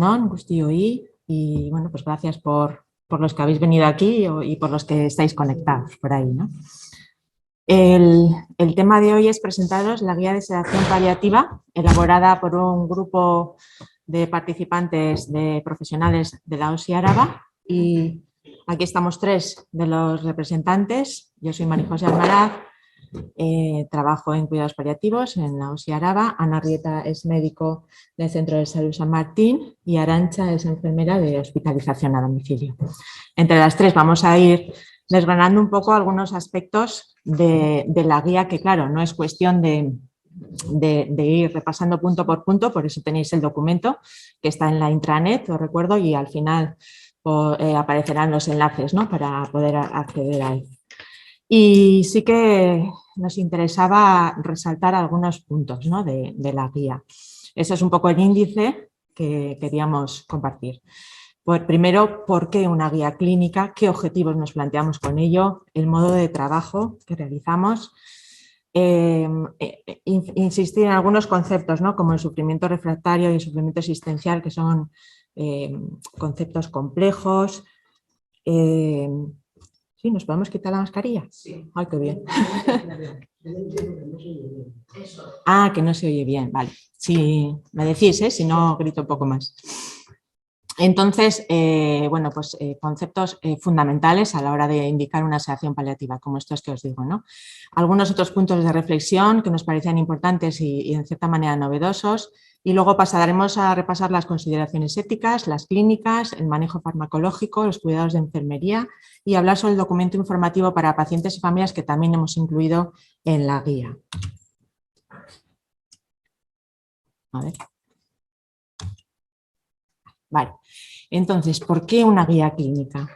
Egunon, guztioi, y bueno, pues gracias por los que habéis venido aquí y por los que estáis conectados por ahí, ¿no? El tema de hoy es presentaros la guía de sedación paliativa elaborada por un grupo de participantes de profesionales de la OSI Araba, y aquí estamos tres de los representantes. Yo soy María José Almaraz, trabajo en cuidados paliativos en la OSI Araba. Ana Rieta es médico del Centro de Salud San Martín y Arantxa es enfermera de hospitalización a domicilio. Entre las tres vamos a ir desgranando un poco algunos aspectos de la guía, que claro, no es cuestión de ir repasando punto por punto, por eso tenéis el documento que está en la intranet, os recuerdo, y al final aparecerán los enlaces, ¿no?, para poder acceder a él. Y sí que nos interesaba resaltar algunos puntos, ¿no?, de la guía. Ese es un poco el índice que queríamos compartir. Pues primero, ¿por qué una guía clínica? ¿Qué objetivos nos planteamos con ello? El modo de trabajo que realizamos. Insistir en algunos conceptos, ¿no?, como el sufrimiento refractario y el sufrimiento existencial, que son conceptos complejos. ¿Sí? ¿Nos podemos quitar la mascarilla? Sí. Ay, qué bien. Ah, que no se oye bien, vale. Si me decís, si no grito un poco más. Entonces, bueno, pues conceptos fundamentales a la hora de indicar una sedación paliativa, como estos que os digo, ¿no? Algunos otros puntos de reflexión que nos parecían importantes y en cierta manera novedosos, y luego pasaremos a repasar las consideraciones éticas, las clínicas, el manejo farmacológico, los cuidados de enfermería y hablar sobre el documento informativo para pacientes y familias que también hemos incluido en la guía. A ver. Vale. Entonces, ¿por qué una guía clínica?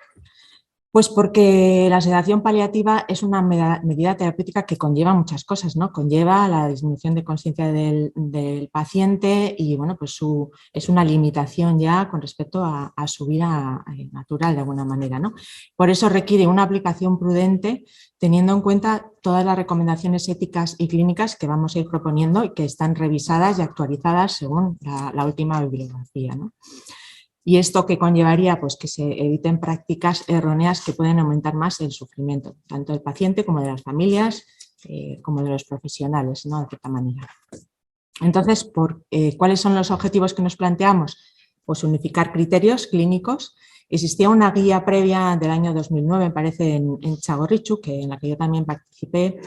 Pues porque la sedación paliativa es una medida terapéutica que conlleva muchas cosas, ¿no? Conlleva la disminución de conciencia del paciente y, bueno, pues es una limitación ya con respecto a su vida natural de alguna manera, ¿no? Por eso requiere una aplicación prudente, teniendo en cuenta todas las recomendaciones éticas y clínicas que vamos a ir proponiendo y que están revisadas y actualizadas según la última bibliografía, ¿no? Y esto que conllevaría, pues, que se eviten prácticas erróneas que pueden aumentar más el sufrimiento, tanto del paciente como de las familias, como de los profesionales, ¿no?, de cierta manera. Entonces, ¿cuáles son los objetivos que nos planteamos? Pues unificar criterios clínicos. Existía una guía previa del año 2009, me parece, en Txagorritxu, en la que yo también participé.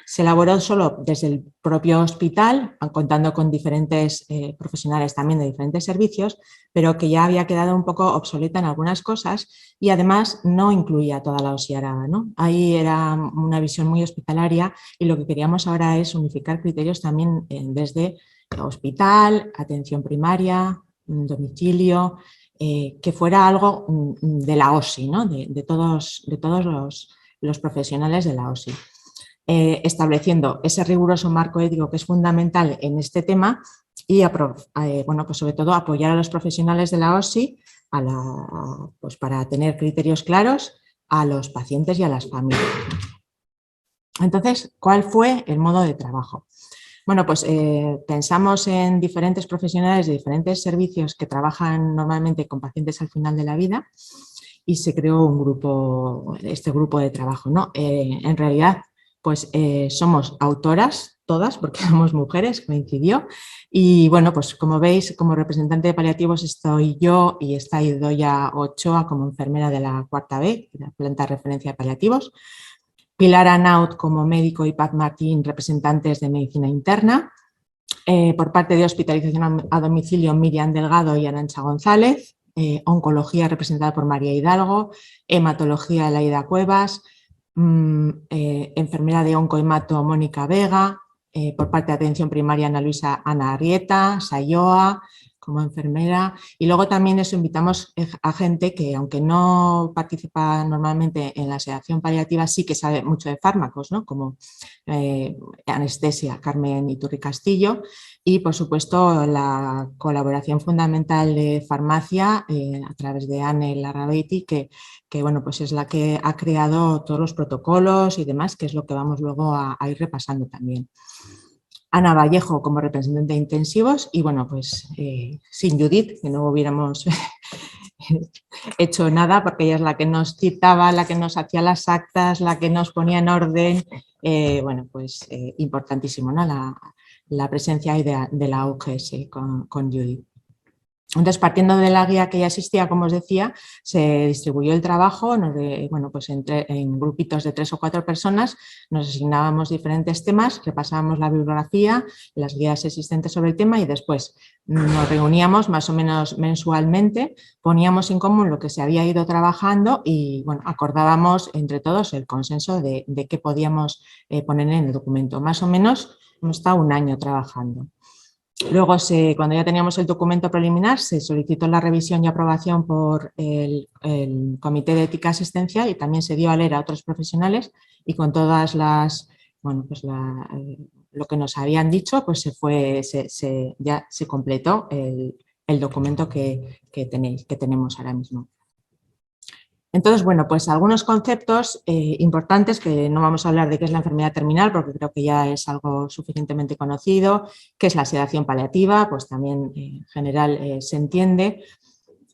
Se elaboró solo desde el propio hospital, contando con diferentes profesionales también de diferentes servicios, pero que ya había quedado un poco obsoleta en algunas cosas y además no incluía toda la OSI Araba, ¿no? Ahí era una visión muy hospitalaria y lo que queríamos ahora es unificar criterios también desde hospital, atención primaria, domicilio, que fuera algo de la OSI, ¿no?, de todos los profesionales de la OSI. Estableciendo ese riguroso marco ético que es fundamental en este tema y, bueno, pues sobre todo apoyar a los profesionales de la OSI pues para tener criterios claros a los pacientes y a las familias. Entonces, ¿cuál fue el modo de trabajo? Bueno, pues pensamos en diferentes profesionales de diferentes servicios que trabajan normalmente con pacientes al final de la vida y se creó este grupo de trabajo, ¿no? En realidad, pues somos autoras todas, porque somos mujeres, coincidió, y bueno, pues como veis, como representante de paliativos estoy yo y está Idoia Ochoa como enfermera de la cuarta B, la planta de referencia de paliativos, Pilar Anaut como médico y Pat Martín, representantes de medicina interna. Por parte de hospitalización a domicilio, Miriam Delgado y Arantxa González. Oncología representada por María Hidalgo. Hematología, Laida Cuevas. Enfermera de oncohemato, Mónica Vega. Por parte de atención primaria, Ana Luisa Ana Arrieta, Sayoa como enfermera, y luego también invitamos a gente que, aunque no participa normalmente en la sedación paliativa, sí que sabe mucho de fármacos, ¿no?, como anestesia, Carmen Iturri Castillo, y por supuesto la colaboración fundamental de farmacia a través de Anne Larrabeiti, que bueno, pues es la que ha creado todos los protocolos y demás, que es lo que vamos luego a ir repasando también. Ana Vallejo como representante de intensivos y bueno, pues sin Judith, que no hubiéramos hecho nada porque ella es la que nos citaba, la que nos hacía las actas, la que nos ponía en orden, bueno, pues importantísimo, ¿no? La presencia ahí de la UGS con Judith. Entonces, partiendo de la guía que ya existía, como os decía, se distribuyó el trabajo, bueno, pues en grupitos de 3 o 4 personas, nos asignábamos diferentes temas, repasábamos la bibliografía, las guías existentes sobre el tema y después nos reuníamos más o menos mensualmente, poníamos en común lo que se había ido trabajando y bueno, acordábamos entre todos el consenso de qué podíamos poner en el documento. Más o menos hemos estado un año trabajando. Luego, cuando ya teníamos el documento preliminar, se solicitó la revisión y aprobación por el Comité de Ética Asistencial y también se dio a leer a otros profesionales y con todas las, bueno, pues lo que nos habían dicho, pues ya se completó el documento que tenemos ahora mismo. Entonces, bueno, pues algunos conceptos importantes, que no vamos a hablar de qué es la enfermedad terminal, porque creo que ya es algo suficientemente conocido, qué es la sedación paliativa, pues también en general se entiende,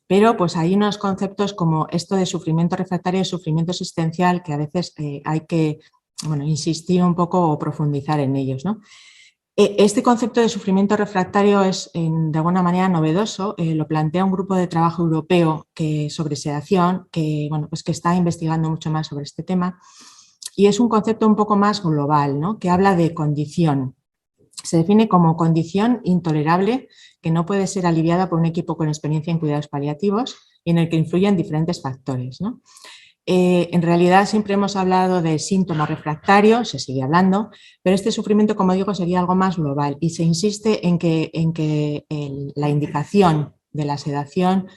pero pues hay unos conceptos como esto de sufrimiento refractario y sufrimiento existencial que a veces hay que, bueno, insistir un poco o profundizar en ellos, ¿no? Este concepto de sufrimiento refractario es de alguna manera novedoso, lo plantea un grupo de trabajo europeo sobre sedación que, bueno, pues que está investigando mucho más sobre este tema y es un concepto un poco más global, ¿no? Que habla de condición. Se define como condición intolerable que no puede ser aliviada por un equipo con experiencia en cuidados paliativos y en el que influyen diferentes factores, ¿no? En realidad siempre hemos hablado de síntomas refractarios, se sigue hablando, pero este sufrimiento, como digo, sería algo más global y se insiste en que la indicación de la sedación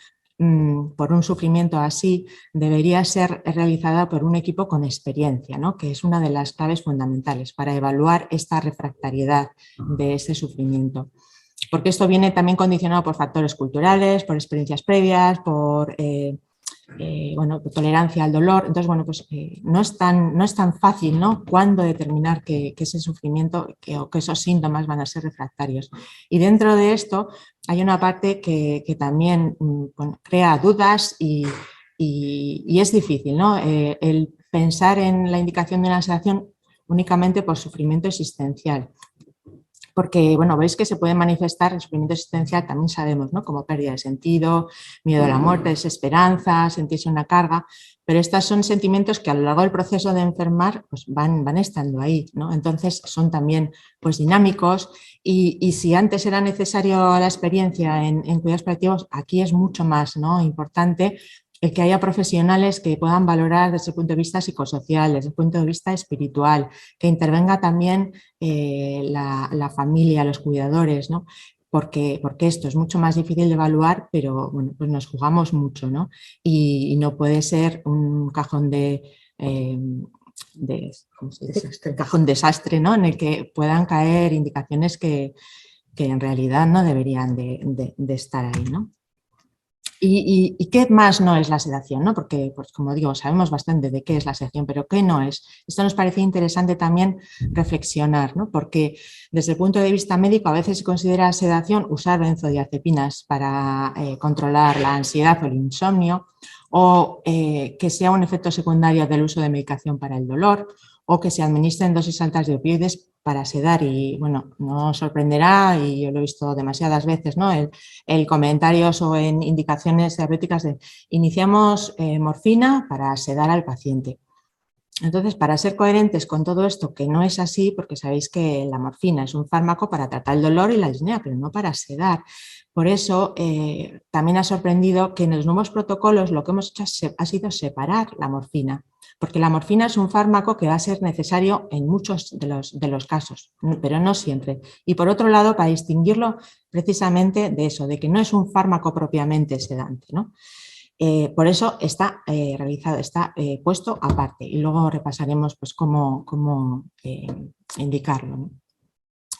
por un sufrimiento así debería ser realizada por un equipo con experiencia, ¿no? Que es una de las claves fundamentales para evaluar esta refractariedad de este sufrimiento. Porque esto viene también condicionado por factores culturales, por experiencias previas, por bueno, tolerancia al dolor. Entonces, bueno, pues no es tan fácil, ¿no? Cuándo determinar que ese sufrimiento o que esos síntomas van a ser refractarios. Y dentro de esto hay una parte que también bueno, crea dudas y es difícil, ¿no? El pensar en la indicación de una sedación únicamente por sufrimiento existencial. Porque, bueno, veis que se puede manifestar el sufrimiento existencial, también sabemos, ¿no? Como pérdida de sentido, miedo a la muerte, desesperanza, sentirse una carga, pero estos son sentimientos que a lo largo del proceso de enfermar pues van estando ahí, ¿no? Entonces son también pues dinámicos y si antes era necesario la experiencia en cuidados paliativos, aquí es mucho más, ¿no? Importante el que haya profesionales que puedan valorar desde el punto de vista psicosocial, desde el punto de vista espiritual, que intervenga también la familia, los cuidadores, ¿no? Porque esto es mucho más difícil de evaluar, pero bueno, pues nos jugamos mucho, ¿no? Y no puede ser un cajón ¿cómo se dice? Cajón desastre, ¿no? En el que puedan caer indicaciones que en realidad no deberían de estar ahí, ¿no? ¿Y qué más no es la sedación? ¿No? Porque, pues, como digo, sabemos bastante de qué es la sedación, pero qué no es. Esto nos parece interesante también reflexionar, ¿no? Porque desde el punto de vista médico a veces se considera sedación usar benzodiazepinas para controlar la ansiedad o el insomnio, o que sea un efecto secundario del uso de medicación para el dolor, o que se administren dosis altas de opioides para sedar. Y bueno, no os sorprenderá, y yo lo he visto demasiadas veces, ¿no? El comentarios o en indicaciones terapéuticas de iniciamos morfina para sedar al paciente. Entonces, para ser coherentes con todo esto, que no es así, porque sabéis que la morfina es un fármaco para tratar el dolor y la disnea, pero no para sedar. Por eso, también ha sorprendido que en los nuevos protocolos lo que hemos hecho ha sido separar la morfina, porque la morfina es un fármaco que va a ser necesario en muchos de los casos, pero no siempre. Y por otro lado, para distinguirlo precisamente de eso, de que no es un fármaco propiamente sedante, ¿no? Por eso está realizado, está puesto aparte y luego repasaremos pues, cómo indicarlo, ¿no?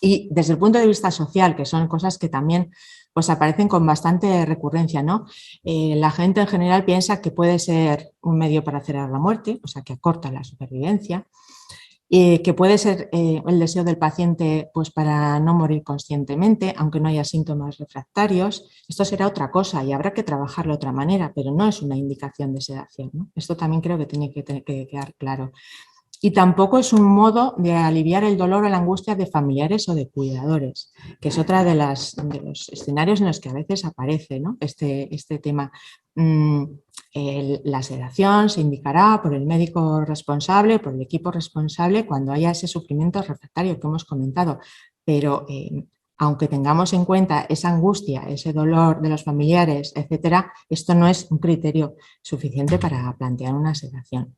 Y desde el punto de vista social, que son cosas que también pues, aparecen con bastante recurrencia, ¿no? La gente en general piensa que puede ser un medio para acelerar la muerte, o sea, que acorta la supervivencia. que puede ser el deseo del paciente pues, para no morir conscientemente, aunque no haya síntomas refractarios. Esto será otra cosa y habrá que trabajarlo de otra manera, pero no es una indicación de sedación, ¿no? Esto también creo que tiene que quedar claro. Y tampoco es un modo de aliviar el dolor o la angustia de familiares o de cuidadores, que es otra de los escenarios en los que a veces aparece, ¿no? este tema. La sedación se indicará por el médico responsable, por el equipo responsable, cuando haya ese sufrimiento refractario que hemos comentado, pero aunque tengamos en cuenta esa angustia, ese dolor de los familiares, etcétera, esto no es un criterio suficiente para plantear una sedación.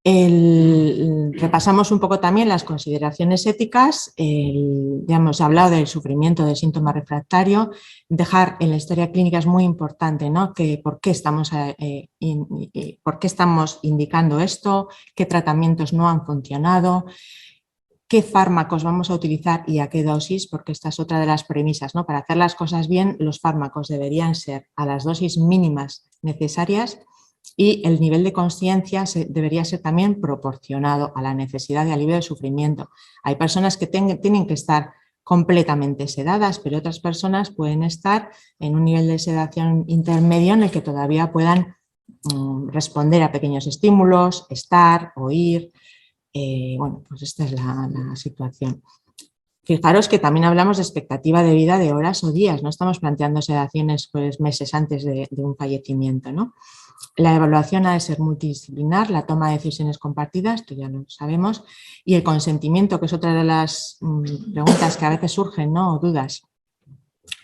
Repasamos un poco también las consideraciones éticas. Ya hemos hablado del sufrimiento del síntoma refractario. Dejar en la historia clínica es muy importante, ¿no? ¿Por qué estamos indicando esto? ¿Qué tratamientos no han funcionado? ¿Qué fármacos vamos a utilizar y a qué dosis? Porque esta es otra de las premisas, ¿no? Para hacer las cosas bien, los fármacos deberían ser a las dosis mínimas necesarias y el nivel de conciencia debería ser también proporcionado a la necesidad de alivio del sufrimiento. Hay personas que tienen que estar completamente sedadas, pero otras personas pueden estar en un nivel de sedación intermedio en el que todavía puedan responder a pequeños estímulos, estar, oír. Bueno, pues esta es la situación. Fijaros que también hablamos de expectativa de vida de horas o días, no estamos planteando sedaciones pues, meses antes de un fallecimiento, ¿no? La evaluación ha de ser multidisciplinar, la toma de decisiones compartidas, esto ya lo sabemos, y el consentimiento, que es otra de las preguntas que a veces surgen, ¿no? O dudas.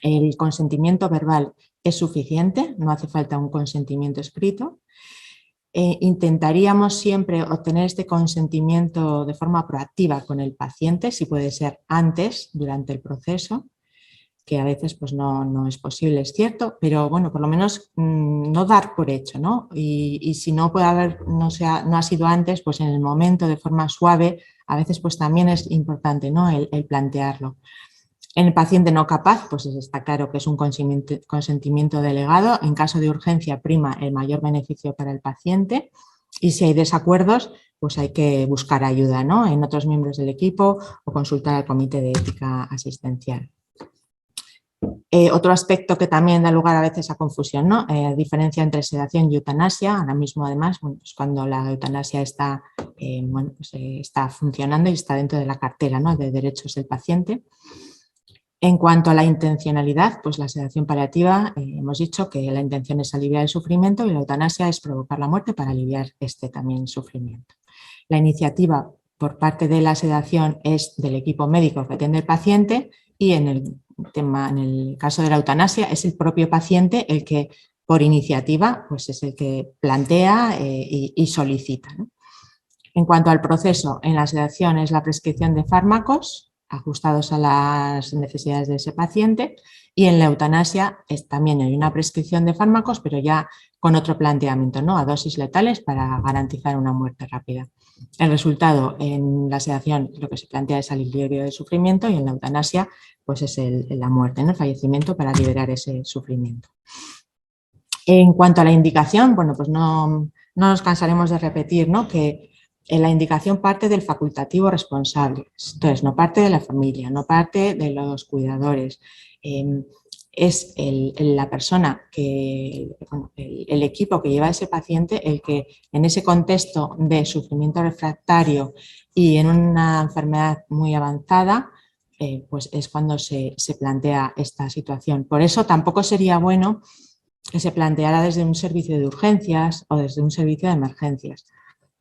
El consentimiento verbal es suficiente, no hace falta un consentimiento escrito. Intentaríamos siempre obtener este consentimiento de forma proactiva con el paciente, si puede ser antes, durante el proceso, que a veces pues no es posible, es cierto, pero bueno, por lo menos no dar por hecho, ¿no? Y si no puede haber, no ha sido antes, pues en el momento, de forma suave, a veces pues también es importante, ¿no? el plantearlo. En el paciente no capaz, pues está claro que es un consentimiento delegado. En caso de urgencia prima el mayor beneficio para el paciente y si hay desacuerdos, pues hay que buscar ayuda, ¿no? En otros miembros del equipo o consultar al comité de ética asistencial. Otro aspecto que también da lugar a veces a confusión, ¿no? Diferencia entre sedación y eutanasia. Ahora mismo, además, bueno, pues cuando la eutanasia está, está funcionando y está dentro de la cartera, ¿no? De derechos del paciente. En cuanto a la intencionalidad, pues la sedación paliativa, hemos dicho que la intención es aliviar el sufrimiento y la eutanasia es provocar la muerte para aliviar este también sufrimiento. La iniciativa por parte de la sedación es del equipo médico que atiende al paciente y en el caso de la eutanasia es el propio paciente el que por iniciativa pues es el que plantea y solicita, ¿no? En cuanto al proceso, en la sedación es la prescripción de fármacos ajustados a las necesidades de ese paciente y en la eutanasia también hay una prescripción de fármacos, pero ya con otro planteamiento, ¿no? A dosis letales para garantizar una muerte rápida. El resultado en la sedación lo que se plantea es alivio del sufrimiento y en la eutanasia pues es la muerte, ¿no? El fallecimiento para liberar ese sufrimiento. En cuanto a la indicación, bueno, pues no nos cansaremos de repetir, ¿no? Que la indicación parte del facultativo responsable, entonces no parte de la familia, no parte de los cuidadores, es la persona, el equipo que lleva a ese paciente el que en ese contexto de sufrimiento refractario y en una enfermedad muy avanzada, pues es cuando se plantea esta situación. Por eso tampoco sería bueno que se planteara desde un servicio de urgencias o desde un servicio de emergencias.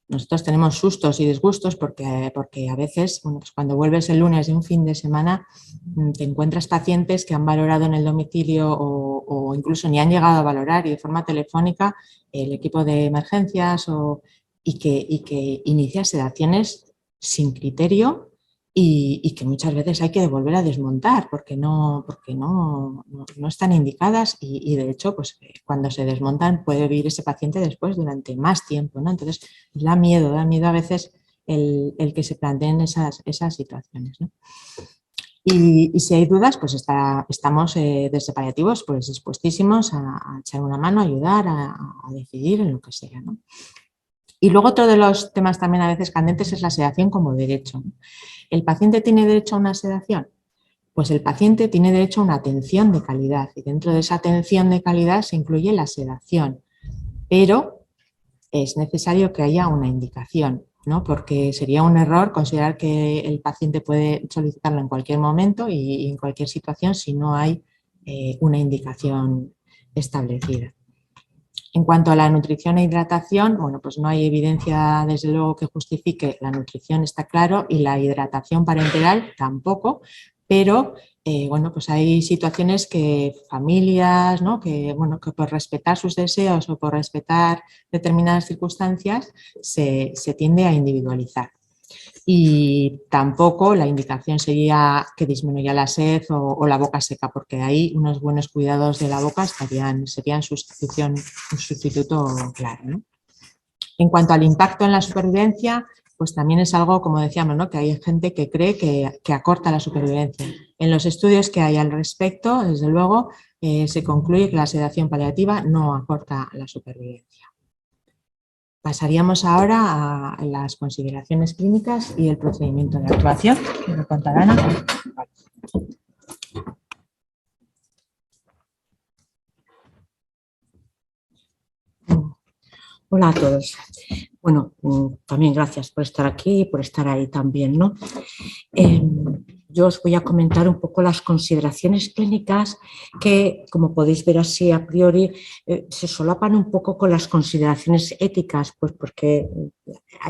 Nosotros tenemos sustos y disgustos porque a veces, bueno, pues cuando vuelves el lunes de un fin de semana, te encuentras pacientes que han valorado en el domicilio o incluso ni han llegado a valorar y de forma telefónica el equipo de emergencias y que inicia sedaciones sin criterio y que muchas veces hay que volver a desmontar porque no están indicadas y de hecho pues cuando se desmontan puede vivir ese paciente después durante más tiempo, ¿no? Entonces da miedo a veces el que se planteen esas situaciones, ¿no? Y si hay dudas, pues estamos desde paliativos pues dispuestísimos a echar una mano, a ayudar, a decidir en lo que sea, ¿no? Y luego otro de los temas también a veces candentes es la sedación como derecho. ¿El paciente tiene derecho a una sedación? Pues el paciente tiene derecho a una atención de calidad y dentro de esa atención de calidad se incluye la sedación, pero es necesario que haya una indicación, ¿no? Porque sería un error considerar que el paciente puede solicitarlo en cualquier momento y en cualquier situación si no hay una indicación establecida. En cuanto a la nutrición e hidratación, bueno, pues no hay evidencia desde luego que justifique la nutrición, está claro, y la hidratación parenteral tampoco, pero bueno, pues hay situaciones que familias, ¿no? Bueno, que por respetar sus deseos o por respetar determinadas circunstancias se tiende a individualizar. Y tampoco la indicación sería que disminuya la sed o la boca seca, porque ahí unos buenos cuidados de la boca serían un sustituto claro, ¿no? En cuanto al impacto en la supervivencia, pues también es algo, como decíamos, ¿no? Que hay gente que cree que acorta la supervivencia. En los estudios que hay al respecto, desde luego, se concluye que la sedación paliativa no acorta la supervivencia. Pasaríamos ahora a las consideraciones clínicas y el procedimiento de actuación. ¿Me lo contará Ana? Hola a todos. Bueno, también gracias por estar aquí y por estar ahí también, ¿no? Yo os voy a comentar un poco las consideraciones clínicas que, como podéis ver así a priori, se solapan un poco con las consideraciones éticas, pues porque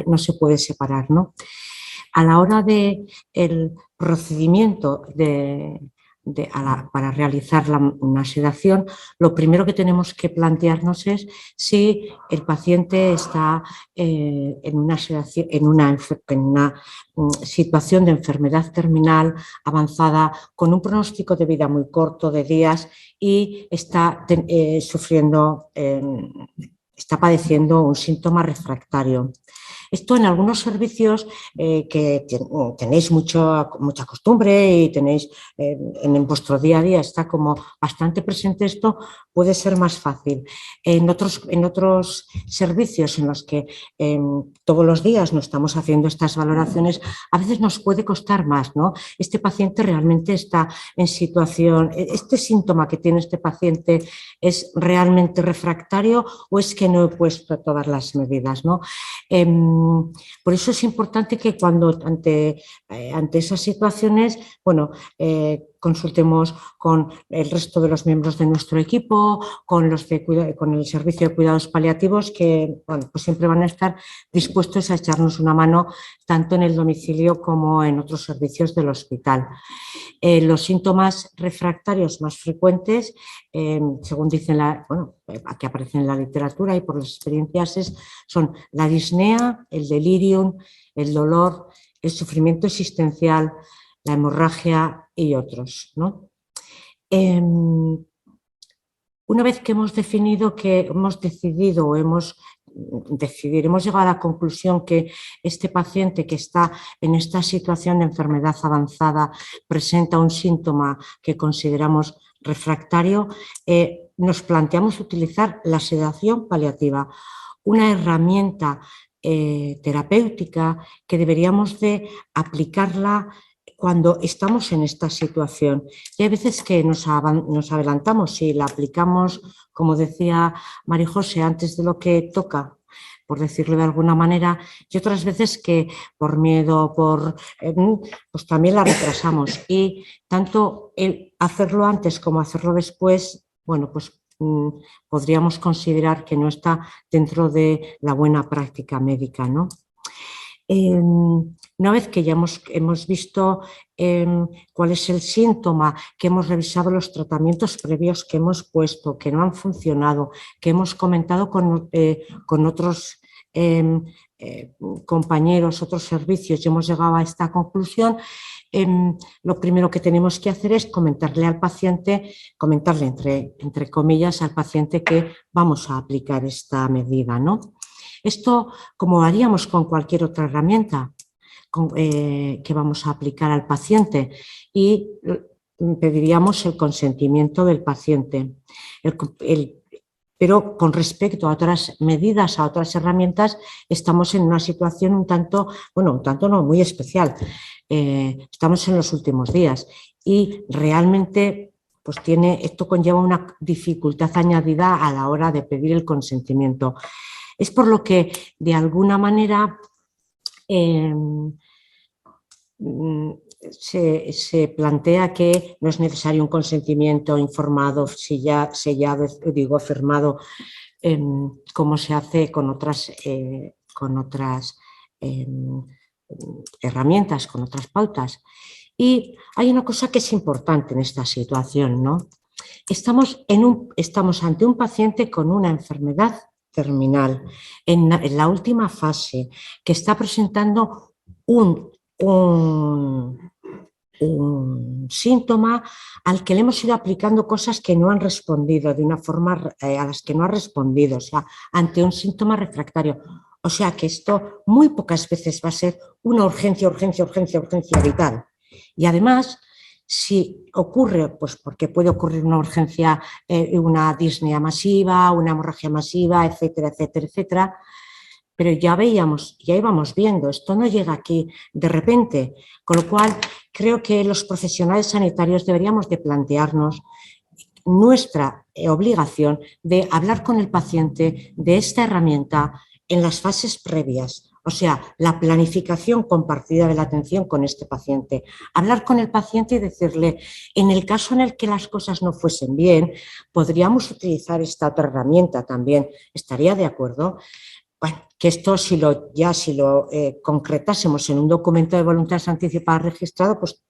no se puede separar, ¿no? A la hora del procedimiento para realizar una sedación, lo primero que tenemos que plantearnos es si el paciente está en una situación de enfermedad terminal avanzada con un pronóstico de vida muy corto de días y está está padeciendo un síntoma refractario. Esto en algunos servicios que tenéis mucha costumbre y tenéis en vuestro día a día está como bastante presente esto, puede ser más fácil. En otros servicios en los que todos los días no estamos haciendo estas valoraciones, a veces nos puede costar más, ¿no? Este paciente realmente está en situación, este síntoma que tiene este paciente es realmente refractario o es que no he puesto todas las medidas, ¿no? Por eso es importante que cuando ante esas situaciones, bueno, consultemos con el resto de los miembros de nuestro equipo, con el servicio de cuidados paliativos que bueno, pues siempre van a estar dispuestos a echarnos una mano tanto en el domicilio como en otros servicios del hospital. Los síntomas refractarios más frecuentes, según dicen aquí aparecen en la literatura y por las experiencias, son la disnea, el delirium, el dolor, el sufrimiento existencial, la hemorragia y otros, ¿no? Una vez que hemos definido, que hemos decidido o hemos llegado a la conclusión que este paciente que está en esta situación de enfermedad avanzada presenta un síntoma que consideramos refractario, nos planteamos utilizar la sedación paliativa, una herramienta terapéutica que deberíamos de aplicarla cuando estamos en esta situación. Y hay veces que nos adelantamos y la aplicamos, como decía María José, antes de lo que toca, por decirlo de alguna manera, y otras veces que por miedo, pues también la retrasamos. Y tanto el hacerlo antes como hacerlo después, bueno, pues podríamos considerar que no está dentro de la buena práctica médica, ¿no? Una vez que ya hemos visto cuál es el síntoma, que hemos revisado los tratamientos previos que hemos puesto, que no han funcionado, que hemos comentado con otros compañeros, otros servicios y hemos llegado a esta conclusión, lo primero que tenemos que hacer es comentarle al paciente, comentarle entre comillas al paciente que vamos a aplicar esta medida, ¿no? Esto, como haríamos con cualquier otra herramienta que vamos a aplicar al paciente, y pediríamos el consentimiento del paciente. pero con respecto a otras medidas, a otras herramientas, estamos en una situación un tanto no, muy especial. Estamos en los últimos días y realmente pues esto conlleva una dificultad añadida a la hora de pedir el consentimiento. Es por lo que, de alguna manera, se plantea que no es necesario un consentimiento informado, sellado, firmado, como se hace con otras herramientas, con otras pautas. Y hay una cosa que es importante en esta situación, ¿no? Estamos ante un paciente con una enfermedad terminal, en la última fase, que está presentando un síntoma al que le hemos ido aplicando cosas que no han respondido, de una forma a las que no ha respondido, o sea, ante un síntoma refractario. O sea que esto muy pocas veces va a ser una urgencia vital. Y además, si ocurre, pues porque puede ocurrir una urgencia, una disnea masiva, una hemorragia masiva, etcétera, etcétera, etcétera, pero ya íbamos viendo, esto no llega aquí de repente, con lo cual creo que los profesionales sanitarios deberíamos de plantearnos nuestra obligación de hablar con el paciente de esta herramienta en las fases previas, o sea, la planificación compartida de la atención con este paciente. Hablar con el paciente y decirle, en el caso en el que las cosas no fuesen bien, podríamos utilizar esta otra herramienta también. ¿Estaría de acuerdo? Bueno, que esto si lo concretásemos en un documento de voluntades anticipadas registrado, pues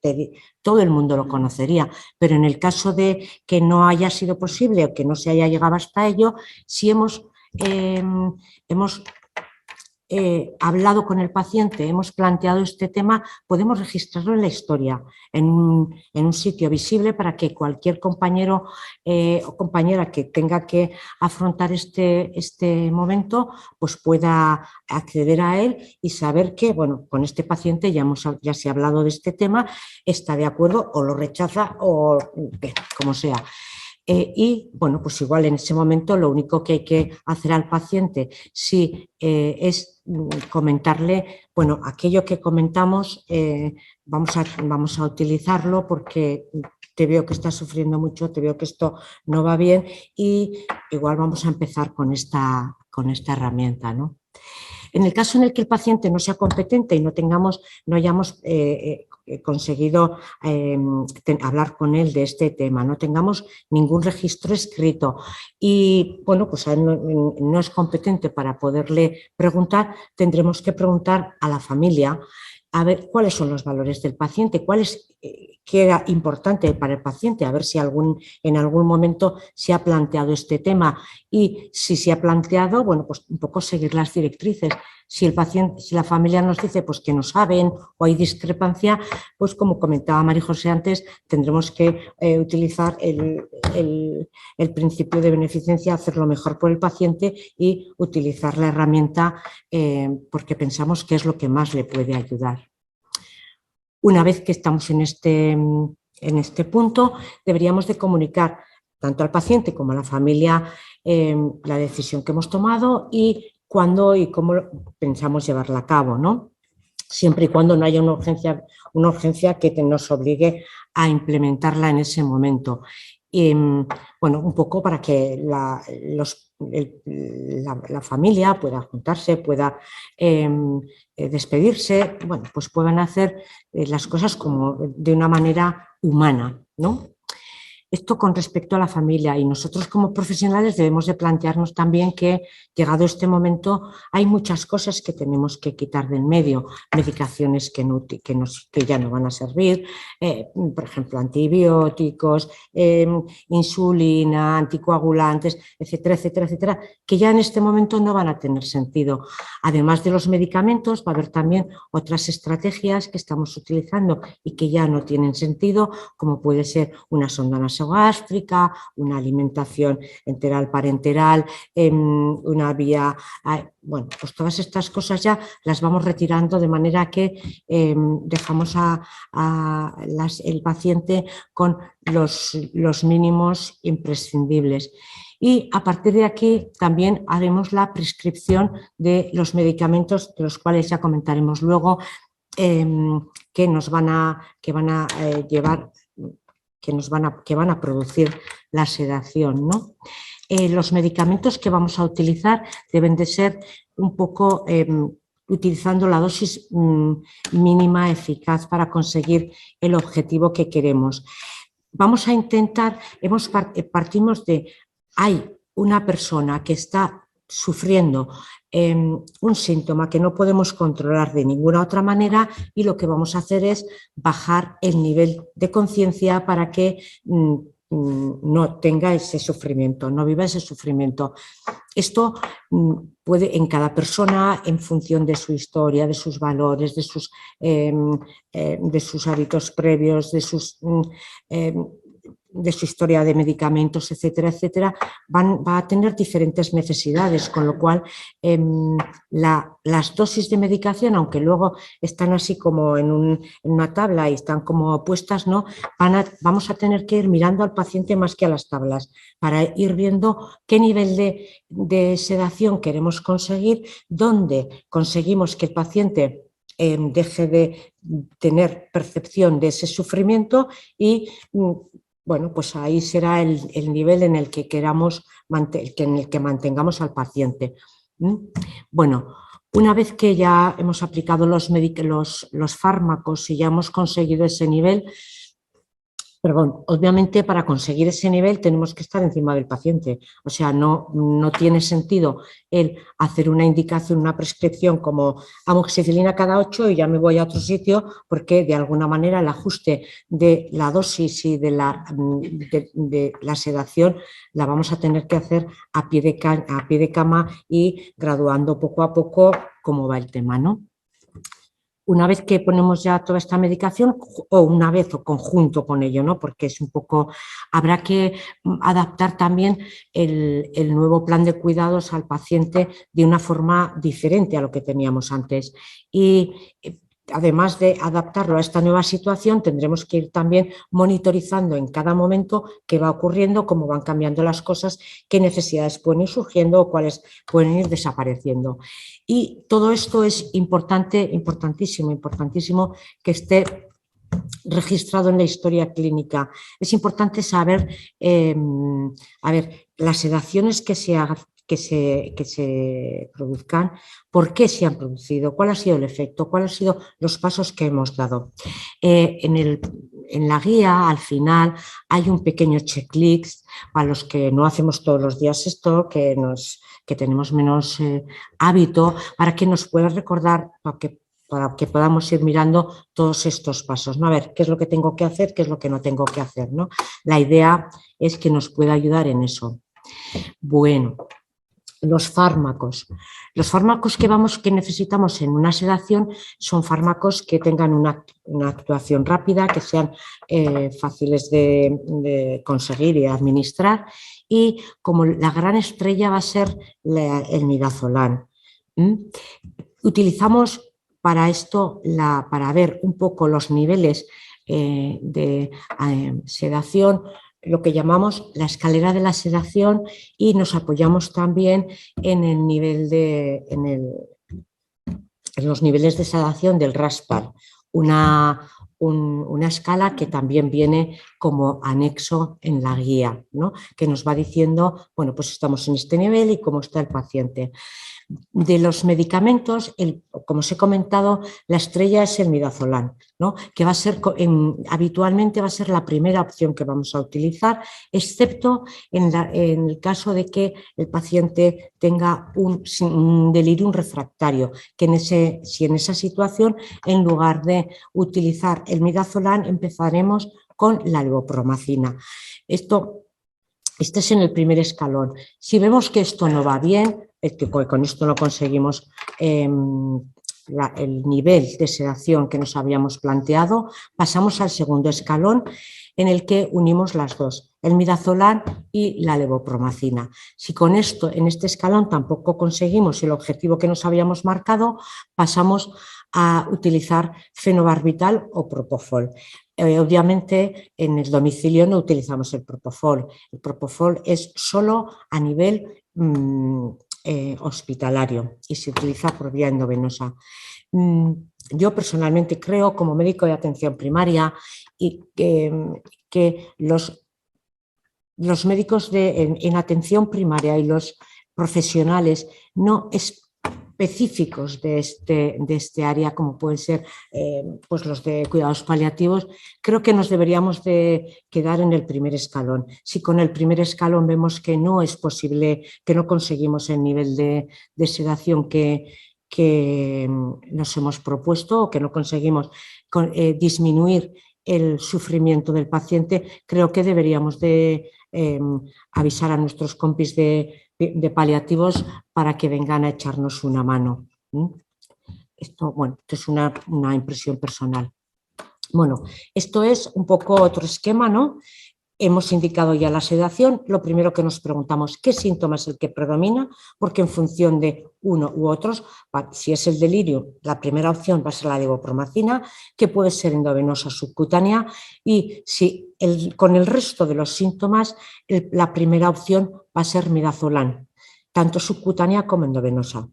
todo el mundo lo conocería, pero en el caso de que no haya sido posible o que no se haya llegado hasta ello, si hemos hablado con el paciente, hemos planteado este tema, podemos registrarlo en la historia, en un sitio visible para que cualquier compañero o compañera que tenga que afrontar este momento, pues pueda acceder a él y saber que, bueno, con este paciente ya se ha hablado de este tema, está de acuerdo o lo rechaza o como sea. Y bueno, pues igual en ese momento lo único que hay que hacer al paciente es comentarle, bueno, aquello que comentamos vamos a utilizarlo porque te veo que estás sufriendo mucho, te veo que esto no va bien y igual vamos a empezar con esta herramienta, ¿no? En el caso en el que el paciente no sea competente y no hayamos conseguido hablar con él de este tema, no tengamos ningún registro escrito y, bueno, pues a él no es competente para poderle preguntar, tendremos que preguntar a la familia a ver cuáles son los valores del paciente, qué era importante para el paciente, a ver si en algún momento se ha planteado este tema y si se ha planteado, bueno, pues un poco seguir las directrices. Si la familia nos dice pues que no saben o hay discrepancia, pues como comentaba María José antes, tendremos que utilizar el principio de beneficencia, hacerlo mejor por el paciente y utilizar la herramienta porque pensamos que es lo que más le puede ayudar. Una vez que estamos en este punto, deberíamos de comunicar tanto al paciente como a la familia la decisión que hemos tomado y cuándo y cómo pensamos llevarla a cabo, ¿no? Siempre y cuando no haya una urgencia que nos obligue a implementarla en ese momento. Y, bueno, un poco para que la familia pueda juntarse, pueda despedirse, bueno, pues puedan hacer las cosas como de una manera humana, ¿no? Esto con respecto a la familia y nosotros como profesionales debemos de plantearnos también que llegado este momento hay muchas cosas que tenemos que quitar del medio, medicaciones que ya no van a servir, por ejemplo antibióticos, insulina, anticoagulantes, etcétera, etcétera, etcétera, que ya en este momento no van a tener sentido. Además de los medicamentos va a haber también otras estrategias que estamos utilizando y que ya no tienen sentido, como puede ser una sonda nasogástrica, una alimentación enteral parenteral, una vía, bueno, pues todas estas cosas ya las vamos retirando de manera que dejamos el paciente con los mínimos imprescindibles. y a partir de aquí también haremos la prescripción de los medicamentos, de los cuales ya comentaremos luego, que van a producir la sedación, ¿no? Los medicamentos que vamos a utilizar deben de ser un poco utilizando la dosis mínima eficaz para conseguir el objetivo que queremos. Vamos a intentar, partimos de, hay una persona que está sufriendo un síntoma que no podemos controlar de ninguna otra manera y lo que vamos a hacer es bajar el nivel de conciencia para que no tenga ese sufrimiento, no viva ese sufrimiento. Esto puede en cada persona, en función de su historia, de sus valores, de sus hábitos previos, de su historia de medicamentos, etcétera, etcétera, va a tener diferentes necesidades, con lo cual las dosis de medicación, aunque luego están así como en una tabla y están como puestas, ¿no? Vamos a tener que ir mirando al paciente más que a las tablas para ir viendo qué nivel de sedación queremos conseguir, dónde conseguimos que el paciente deje de tener percepción de ese sufrimiento y bueno, pues ahí será el nivel en el que queramos, en el que mantengamos al paciente. Bueno, una vez que ya hemos aplicado los fármacos y ya hemos conseguido ese nivel, obviamente para conseguir ese nivel tenemos que estar encima del paciente, o sea, no tiene sentido el hacer una indicación, una prescripción como amoxicilina cada 8 y ya me voy a otro sitio, porque de alguna manera el ajuste de la dosis y de la sedación la vamos a tener que hacer a pie de cama y graduando poco a poco cómo va el tema, ¿no? Una vez que ponemos ya toda esta medicación, o una vez o conjunto con ello, ¿no? Porque es un poco, habrá que adaptar también el nuevo plan de cuidados al paciente de una forma diferente a lo que teníamos antes. Y además de adaptarlo a esta nueva situación, tendremos que ir también monitorizando en cada momento qué va ocurriendo, cómo van cambiando las cosas, qué necesidades pueden ir surgiendo o cuáles pueden ir desapareciendo. Y todo esto es importantísimo que esté registrado en la historia clínica. Es importante saber, las sedaciones que se produzcan, por qué se han producido, cuál ha sido el efecto, cuáles han sido los pasos que hemos dado. En la guía, al final, hay un pequeño checklist para los que no hacemos todos los días esto, que tenemos menos hábito, para que nos pueda recordar, para que podamos ir mirando todos estos pasos, ¿no? A ver, qué es lo que tengo que hacer, qué es lo que no tengo que hacer, ¿no? La idea es que nos pueda ayudar en eso. Bueno, los fármacos. Los fármacos que necesitamos en una sedación son fármacos que tengan una actuación rápida, que sean fáciles de conseguir y administrar, y como la gran estrella va a ser el midazolam. Utilizamos para esto, para ver un poco los niveles de sedación, lo que llamamos la escalera de la sedación, y nos apoyamos también en el nivel en los niveles de sedación del RASPAR, una escala que también viene como anexo en la guía, ¿no? Que nos va diciendo, bueno, pues estamos en este nivel y cómo está el paciente. De los medicamentos, como os he comentado, la estrella es el midazolam, ¿no? Que va a ser, habitualmente va a ser la primera opción que vamos a utilizar, excepto en el caso de que el paciente tenga un delirium refractario, que si en esa situación, en lugar de utilizar el midazolam, empezaremos con la levopromacina. Este es en el primer escalón. Si vemos que esto no va bien, que con esto no conseguimos el nivel de sedación que nos habíamos planteado, pasamos al segundo escalón, en el que unimos las dos, el midazolam y la levopromacina. Si con esto, en este escalón, tampoco conseguimos el objetivo que nos habíamos marcado, pasamos a utilizar fenobarbital o propofol. Obviamente en el domicilio no utilizamos el propofol es solo a nivel hospitalario y se utiliza por vía endovenosa. Yo personalmente creo, como médico de atención primaria, y que los médicos en atención primaria y los profesionales no específicos de este área, como pueden ser pues los de cuidados paliativos, creo que nos deberíamos de quedar en el primer escalón. Si con el primer escalón vemos que no es posible, que no conseguimos el nivel de sedación que nos hemos propuesto o que no conseguimos disminuir el sufrimiento del paciente, creo que deberíamos de avisar a nuestros compis de paliativos para que vengan a echarnos una mano. Esto, bueno, esto es una impresión personal. Bueno, esto es un poco otro esquema, ¿no? Hemos indicado ya la sedación, lo primero que nos preguntamos qué síntoma es el que predomina, porque en función de uno u otros, si es el delirio, la primera opción va a ser la levopromacina, que puede ser endovenosa subcutánea, y si con el resto de los síntomas, la primera opción va a ser midazolam, tanto subcutánea como endovenosa.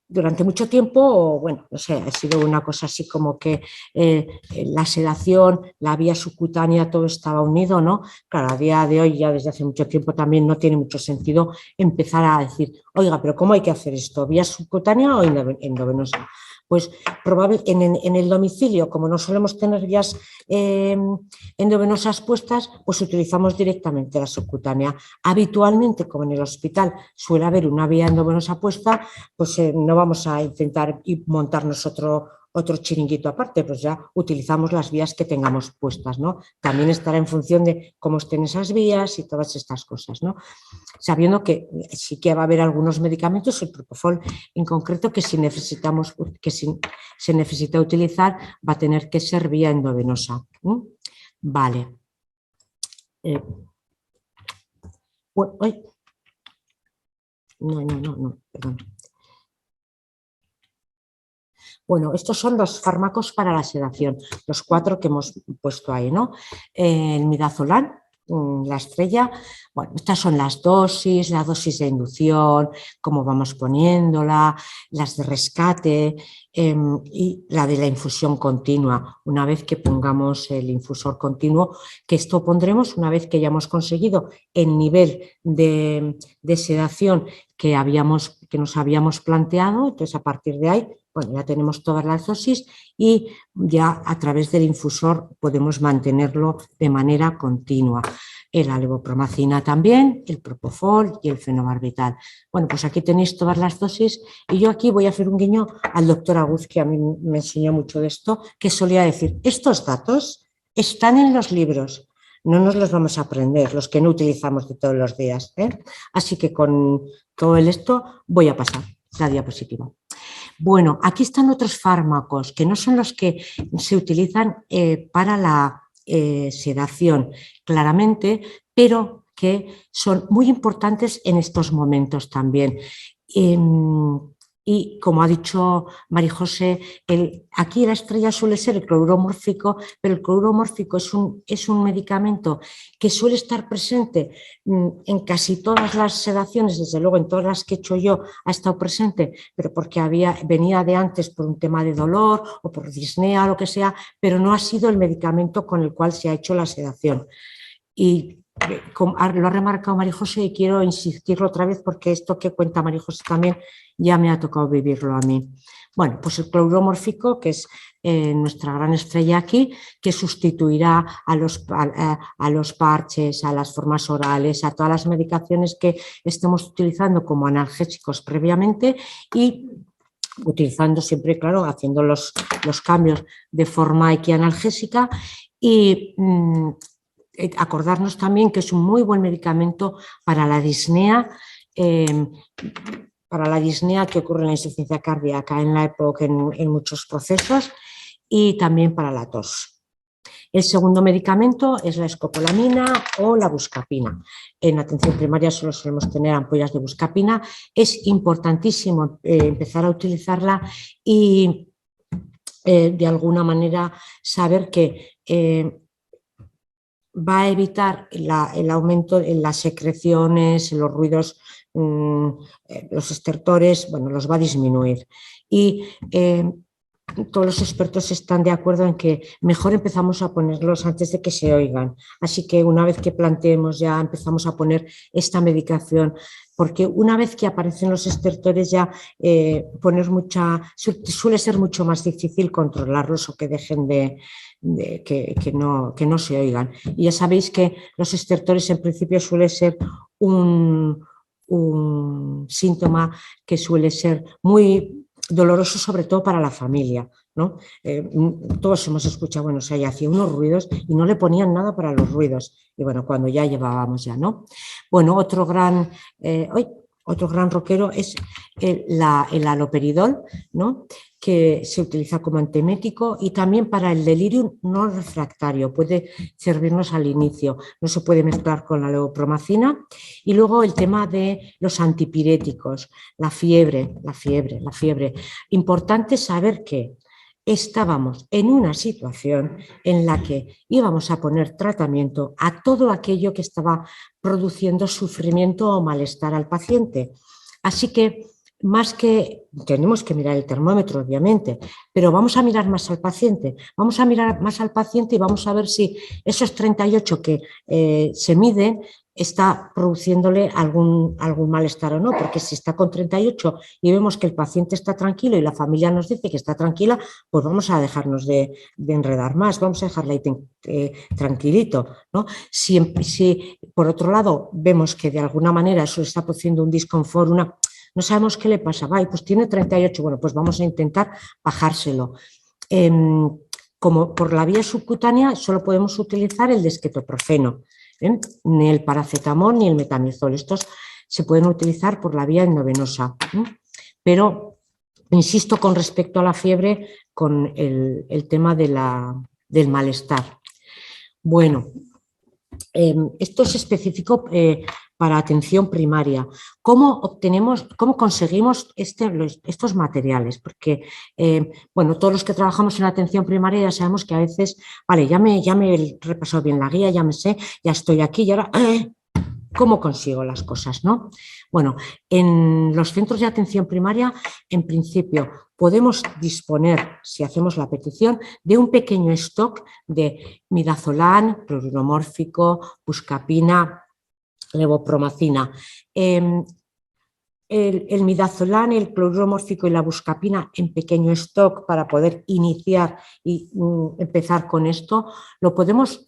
Durante mucho tiempo, bueno, no sé, ha sido una cosa así como que la sedación, la vía subcutánea, todo estaba unido, ¿no? Claro, a día de hoy, ya desde hace mucho tiempo también no tiene mucho sentido empezar a decir, oiga, pero ¿cómo hay que hacer esto? ¿Vía subcutánea o endovenosa? Pues en el domicilio, como no solemos tener vías endovenosas puestas, pues utilizamos directamente la subcutánea. Habitualmente, como en el hospital suele haber una vía endovenosa puesta, pues no vamos a intentar montarnos otro chiringuito aparte, pues ya utilizamos las vías que tengamos puestas, ¿no? También estará en función de cómo estén esas vías y todas estas cosas, ¿no? Sabiendo que sí que va a haber algunos medicamentos, el propofol en concreto, que si se necesita utilizar, va a tener que ser vía endovenosa. Vale. Bueno, no, perdón. Bueno, estos son los fármacos para la sedación, los 4 que hemos puesto ahí, ¿no? El midazolam, la estrella, bueno, estas son las dosis, la dosis de inducción, cómo vamos poniéndola, las de rescate y la de la infusión continua, una vez que pongamos el infusor continuo, que esto pondremos una vez que hayamos conseguido el nivel de sedación que nos habíamos planteado, entonces a partir de ahí, bueno, ya tenemos todas las dosis y ya a través del infusor podemos mantenerlo de manera continua. La levopromacina también, el propofol y el fenobarbital. Bueno, pues aquí tenéis todas las dosis y yo aquí voy a hacer un guiño al doctor Aguz, que a mí me enseñó mucho de esto, que solía decir, estos datos están en los libros, no nos los vamos a aprender, los que no utilizamos de todos los días. Así que con todo esto voy a pasar la diapositiva. Bueno, aquí están otros fármacos que no son los que se utilizan para la sedación, claramente, pero que son muy importantes en estos momentos también. Y como ha dicho María José, aquí la estrella suele ser el cloruro mórfico, pero el cloruro mórfico es un medicamento que suele estar presente en casi todas las sedaciones, desde luego en todas las que he hecho yo ha estado presente, pero porque venía de antes por un tema de dolor o por disnea o lo que sea, pero no ha sido el medicamento con el cual se ha hecho la sedación. Y lo ha remarcado María José y quiero insistirlo otra vez porque esto que cuenta María José también ya me ha tocado vivirlo a mí. Bueno, pues el cloruro mórfico, que es nuestra gran estrella aquí, que sustituirá a los parches, a las formas orales, a todas las medicaciones que estemos utilizando como analgésicos previamente y utilizando siempre, claro, haciendo los cambios de forma equianalgésica y acordarnos también que es un muy buen medicamento para la disnea, que ocurre en la insuficiencia cardíaca en la época en muchos procesos y también para la tos. El segundo medicamento es la escopolamina o la buscapina. En atención primaria solo solemos tener ampollas de buscapina. Es importantísimo empezar a utilizarla y de alguna manera saber que va a evitar el aumento en las secreciones, en los ruidos, los estertores, bueno, los va a disminuir. Y todos los expertos están de acuerdo en que mejor empezamos a ponerlos antes de que se oigan. Así que una vez que planteemos ya empezamos a poner esta medicación, porque una vez que aparecen los estertores ya suele ser mucho más difícil controlarlos o que dejen que no se oigan. Y ya sabéis que los estertores en principio suele ser un síntoma que suele ser muy doloroso, sobre todo para la familia, ¿no? Todos hemos escuchado, bueno, o sea, ya hacía unos ruidos y no le ponían nada para los ruidos. Y bueno, cuando ya llevábamos ya, ¿no? Bueno, otro gran roquero es el haloperidol, ¿no? Que se utiliza como antiemético y también para el delirium no refractario, puede servirnos al inicio, no se puede mezclar con la levopromacina. Y luego el tema de los antipiréticos, la fiebre. Importante saber que estábamos en una situación en la que íbamos a poner tratamiento a todo aquello que estaba produciendo sufrimiento o malestar al paciente. Así que más que tenemos que mirar el termómetro, obviamente, pero vamos a mirar más al paciente. Vamos a mirar más al paciente y vamos a ver si esos 38 que se miden está produciéndole algún malestar o no, porque si está con 38 y vemos que el paciente está tranquilo y la familia nos dice que está tranquila, pues vamos a dejarnos de enredar más, vamos a dejarla ahí tranquilito, ¿no? Si por otro lado vemos que de alguna manera eso está produciendo un disconfort, no sabemos qué le pasa, pues tiene 38, bueno, pues vamos a intentar bajárselo. Como por la vía subcutánea solo podemos utilizar el desquetoprofeno, ni el paracetamol ni el metamizol, estos se pueden utilizar por la vía endovenosa, pero insisto con respecto a la fiebre con el tema del malestar. Bueno, esto es específico para atención primaria. ¿Cómo conseguimos estos materiales? Porque, bueno, todos los que trabajamos en atención primaria ya sabemos que a veces, vale, ya me he repasado bien la guía, ya me sé, ya estoy aquí y ahora, ¿cómo consigo las cosas, no? Bueno, en los centros de atención primaria, en principio, podemos disponer, si hacemos la petición, de un pequeño stock de midazolam, cloruro mórfico, buscapina, levopromacina. El midazolam, el cloruro mórfico y la buscapina en pequeño stock para poder iniciar y empezar con esto,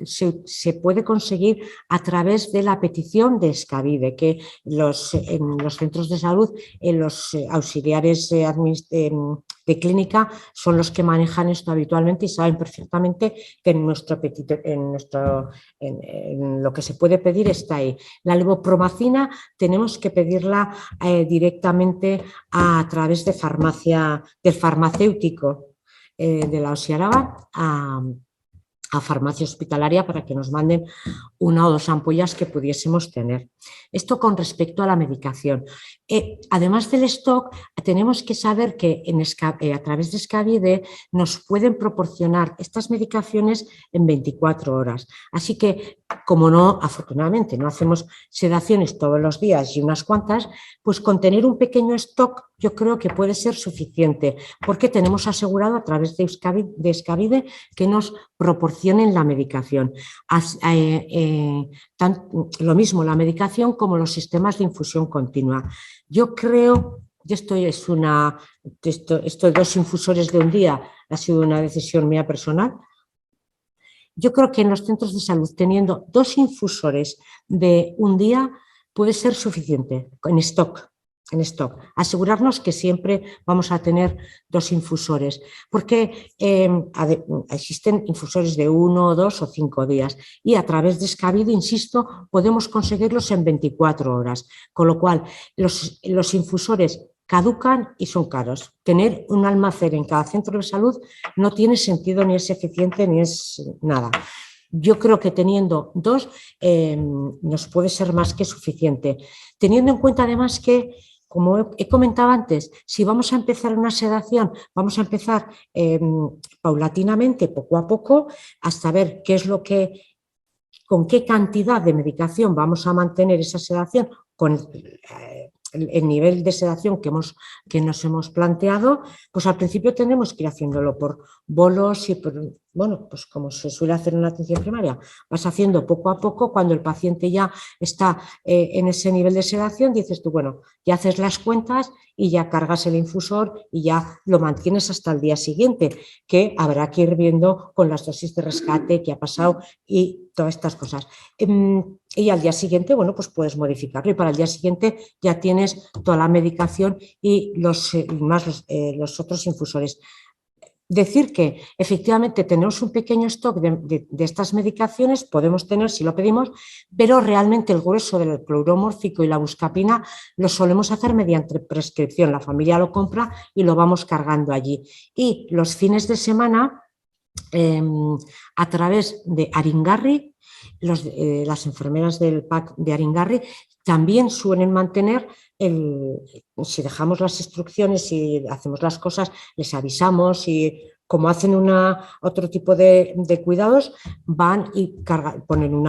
se puede conseguir a través de la petición de Escavide, que en los centros de salud, en los auxiliares de clínica son los que manejan esto habitualmente y saben perfectamente que en lo que se puede pedir está ahí. La levopromacina tenemos que pedirla directamente a través de del farmacéutico de la OSI Araba a farmacia hospitalaria para que nos manden 1 o 2 ampollas que pudiésemos tener. Esto con respecto a la medicación. Además del stock, tenemos que saber que a través de Escavide nos pueden proporcionar estas medicaciones en 24 horas. Así que, como no, afortunadamente, no hacemos sedaciones todos los días y unas cuantas, pues con tener un pequeño stock yo creo que puede ser suficiente, porque tenemos asegurado a través de Escavide que nos proporcionen la medicación. Lo mismo la medicación como los sistemas de infusión continua. Yo creo, estos 2 infusores de un día ha sido una decisión mía personal. Yo creo que en los centros de salud, teniendo 2 infusores de un día, puede ser suficiente en stock. Asegurarnos que siempre vamos a tener 2 infusores, porque existen infusores de 1, 2 o 5 días y a través de Escavide, insisto, podemos conseguirlos en 24 horas, con lo cual los infusores caducan y son caros. Tener un almacén en cada centro de salud no tiene sentido, ni es eficiente, ni es nada. Yo creo que teniendo 2 nos puede ser más que suficiente. Teniendo en cuenta además que, como he comentado antes, si vamos a empezar una sedación, vamos a empezar paulatinamente, poco a poco, hasta ver qué es lo que, con qué cantidad de medicación vamos a mantener esa sedación con el nivel de sedación que nos hemos planteado, pues al principio tenemos que ir haciéndolo por bolos y por, bueno, pues como se suele hacer en la atención primaria, vas haciendo poco a poco. Cuando el paciente ya está en ese nivel de sedación, dices tú, bueno, ya haces las cuentas y ya cargas el infusor y ya lo mantienes hasta el día siguiente, que habrá que ir viendo con las dosis de rescate que ha pasado y todas estas cosas. Y al día siguiente, bueno, pues puedes modificarlo y para el día siguiente ya tienes toda la medicación y los otros infusores. Decir que efectivamente tenemos un pequeño stock de estas medicaciones, podemos tener si lo pedimos, pero realmente el grueso del cloruro mórfico y la buscapina lo solemos hacer mediante prescripción. La familia lo compra y lo vamos cargando allí. Y los fines de semana, a través de Aringarri, las enfermeras del PAC de Aringarri también suelen mantener, si dejamos las instrucciones y hacemos las cosas, les avisamos y como hacen otro tipo de cuidados, van y ponen un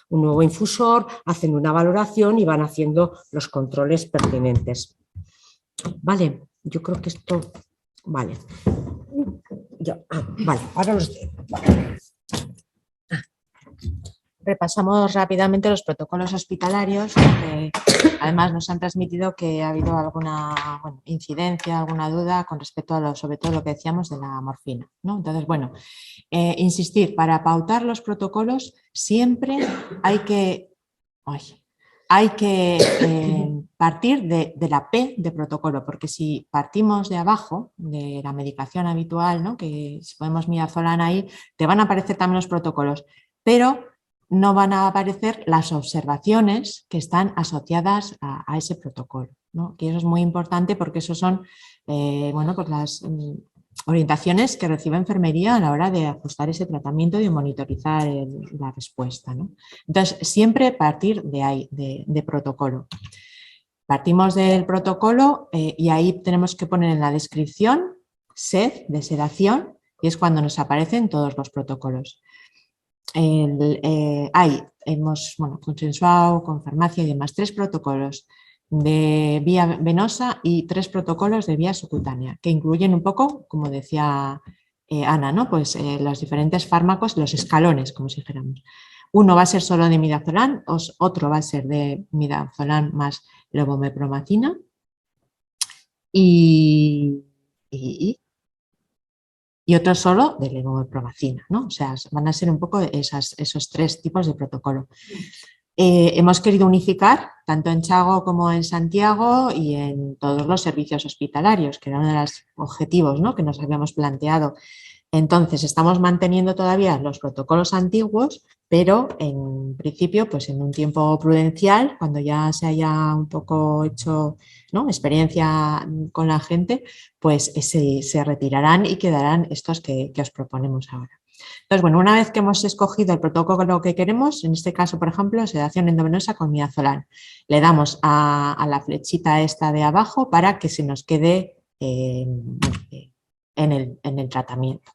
nuevo infusor, hacen una valoración y van haciendo los controles pertinentes. Vale, yo creo que esto, vale. Vale, ahora los vale. Repasamos rápidamente los protocolos hospitalarios, que además nos han transmitido que ha habido alguna incidencia, alguna duda con respecto a sobre todo lo que decíamos de la morfina, ¿no? Entonces, bueno, insistir, para pautar los protocolos siempre hay que partir de la P de protocolo, porque si partimos de abajo, de la medicación habitual, ¿no? Que si ponemos midazolam ahí, te van a aparecer también los protocolos, pero no van a aparecer las observaciones que están asociadas a ese protocolo, ¿no? Que eso es muy importante porque eso son pues las orientaciones que recibe enfermería a la hora de ajustar ese tratamiento y de monitorizar la respuesta, ¿no? Entonces, siempre partir de ahí, de protocolo. Partimos del protocolo y ahí tenemos que poner en la descripción SED de sedación y es cuando nos aparecen todos los protocolos. Hemos consensuado con farmacia y demás 3 protocolos de vía venosa y 3 protocolos de vía subcutánea, que incluyen un poco, como decía Ana, ¿no? Pues los diferentes fármacos, los escalones, como si dijéramos. Uno va a ser solo de midazolam, otro va a ser de midazolam más levomepromacina y otro solo de levomepromacina, ¿no? O sea, van a ser un poco esos 3 tipos de protocolo. Hemos querido unificar tanto en Chago como en Santiago y en todos los servicios hospitalarios, que era uno de los objetivos, ¿no? Que nos habíamos planteado. Entonces, estamos manteniendo todavía los protocolos antiguos, pero en principio, pues en un tiempo prudencial, cuando ya se haya un poco hecho, ¿no?, experiencia con la gente, pues se retirarán y quedarán estos que os proponemos ahora. Entonces, bueno, una vez que hemos escogido el protocolo que queremos, en este caso, por ejemplo, sedación endovenosa con midazolam, le damos a la flechita esta de abajo para que se nos quede en el tratamiento.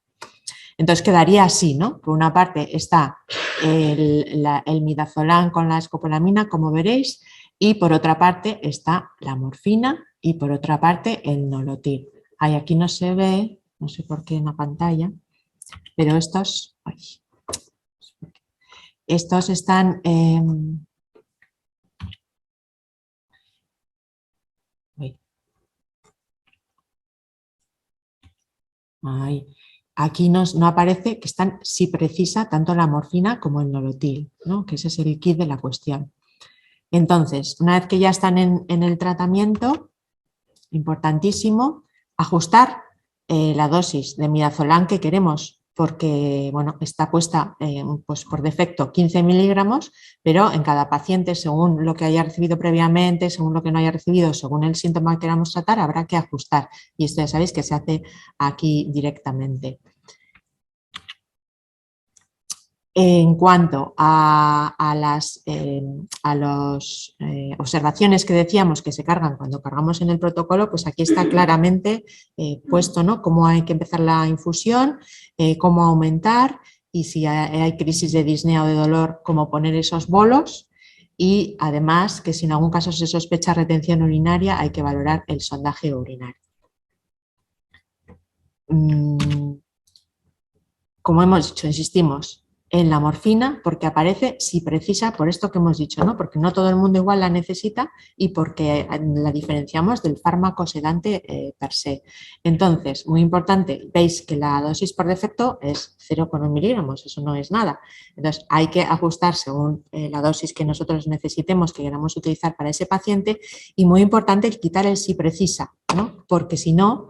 Entonces quedaría así, ¿no? Por una parte está el midazolam con la escopolamina, como veréis, y por otra parte está la morfina y por otra parte el nolotil. Aquí no se ve, no sé por qué en la pantalla, pero estos están... Aquí no aparece que están, si precisa, tanto la morfina como el nolotil, ¿no? Que ese es el kit de la cuestión. Entonces, una vez que ya están en el tratamiento, importantísimo, ajustar la dosis de midazolam que queremos porque bueno, está puesta pues por defecto 15 miligramos, pero en cada paciente, según lo que haya recibido previamente, según lo que no haya recibido, según el síntoma que queramos tratar, habrá que ajustar. Y esto ya sabéis que se hace aquí directamente. En cuanto a las observaciones que decíamos que se cargan cuando cargamos en el protocolo, pues aquí está claramente puesto, ¿no?, cómo hay que empezar la infusión, cómo aumentar y si hay crisis de disnea o de dolor, cómo poner esos bolos y además que si en algún caso se sospecha retención urinaria hay que valorar el sondaje urinario. Como hemos dicho, insistimos en la morfina porque aparece si precisa por esto que hemos dicho, ¿no?, porque no todo el mundo igual la necesita y porque la diferenciamos del fármaco sedante per se. Entonces, muy importante, veis que la dosis por defecto es 0,1 miligramos, eso no es nada. Entonces, hay que ajustar según la dosis que nosotros necesitemos, que queramos utilizar para ese paciente y muy importante el quitar el si precisa, ¿no?, porque si no,